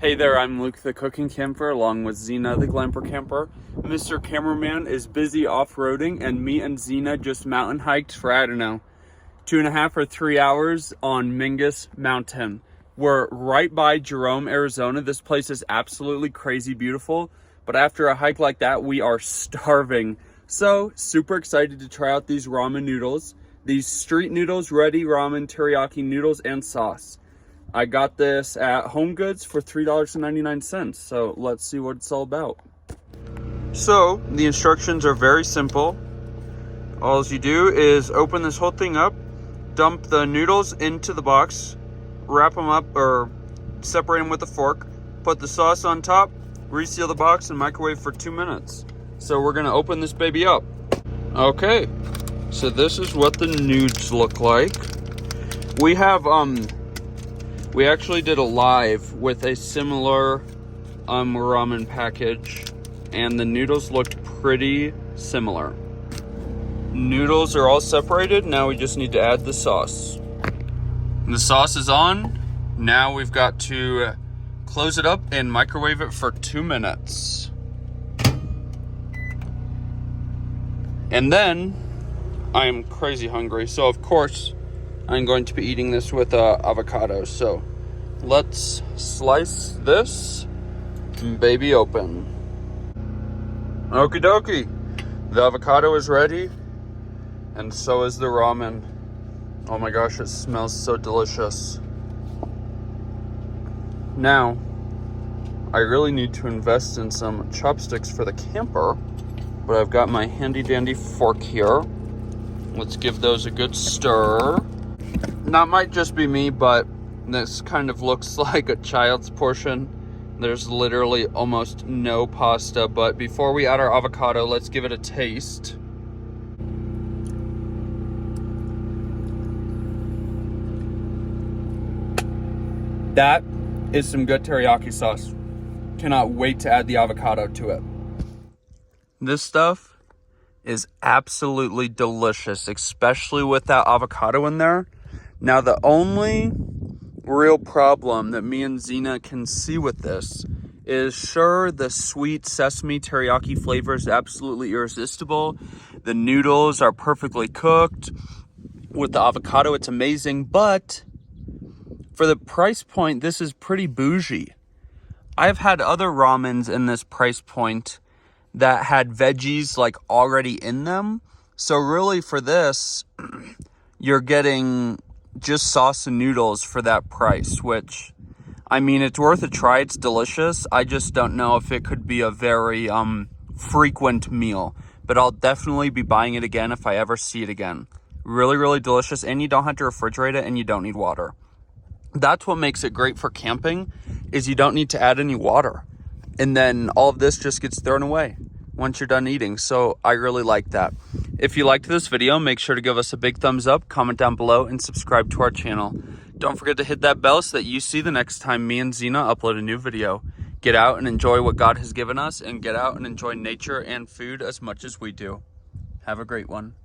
Hey there, I'm Luke the Cooking Camper along with Zena the Glamper Camper. Mr. Cameraman is busy off-roading and me and Zena just mountain hiked for, I don't know, 2.5 or 3 hours on Mingus Mountain. We're right by Jerome, Arizona. This place is absolutely crazy beautiful, but after a hike like that, we are starving. So, super excited to try out these ramen noodles. These street noodles, ready ramen, teriyaki noodles, and sauce. I got this at Home Goods for $3.99, so let's see what it's all about. So, the instructions are very simple. All you do is open this whole thing up, dump the noodles into the box, wrap them up or separate them with a fork, put the sauce on top, reseal the box, and microwave for 2 minutes. So we're gonna open this baby up. Okay, so this is what the noodles look like. We actually did a live with a similar ramen package, and the noodles looked pretty similar. Noodles are all separated. Now we just need to add the sauce. The sauce is on. Now we've got to close it up and microwave it for 2 minutes. And then I'm crazy hungry, so of course I'm going to be eating this with avocado. So let's slice this baby open. Okie dokie. The avocado is ready, and so is the ramen. Oh my gosh, it smells so delicious. Now, I really need to invest in some chopsticks for the camper, but I've got my handy dandy fork here. Let's give those a good stir. That might just be me, but this kind of looks like a child's portion. There's literally almost no pasta, but before we add our avocado, let's give it a taste. That is some good teriyaki sauce. Cannot wait to add the avocado to it. This stuff is absolutely delicious, especially with that avocado in there. Now, the only real problem that me and Zena can see with this is, sure, the sweet sesame teriyaki flavor is absolutely irresistible. The noodles are perfectly cooked. With the avocado, it's amazing, but for the price point, this is pretty bougie. I've had other ramens in this price point that had veggies like already in them. So really for this, you're getting just sauce and noodles for that price, which, I mean, it's worth a try. It's delicious. I just don't know if it could be a very frequent meal, but I'll definitely be buying it again if I ever see it again. Really, really delicious, and you don't have to refrigerate it, and you don't need water. That's what makes it great for camping, is you don't need to add any water. And then all of this just gets thrown away once you're done eating. So I really like that. If you liked this video, make sure to give us a big thumbs up, comment down below, and subscribe to our channel. Don't forget to hit that bell so that you see the next time me and Zena upload a new video. Get out and enjoy what God has given us, and get out and enjoy nature and food as much as we do. Have a great one.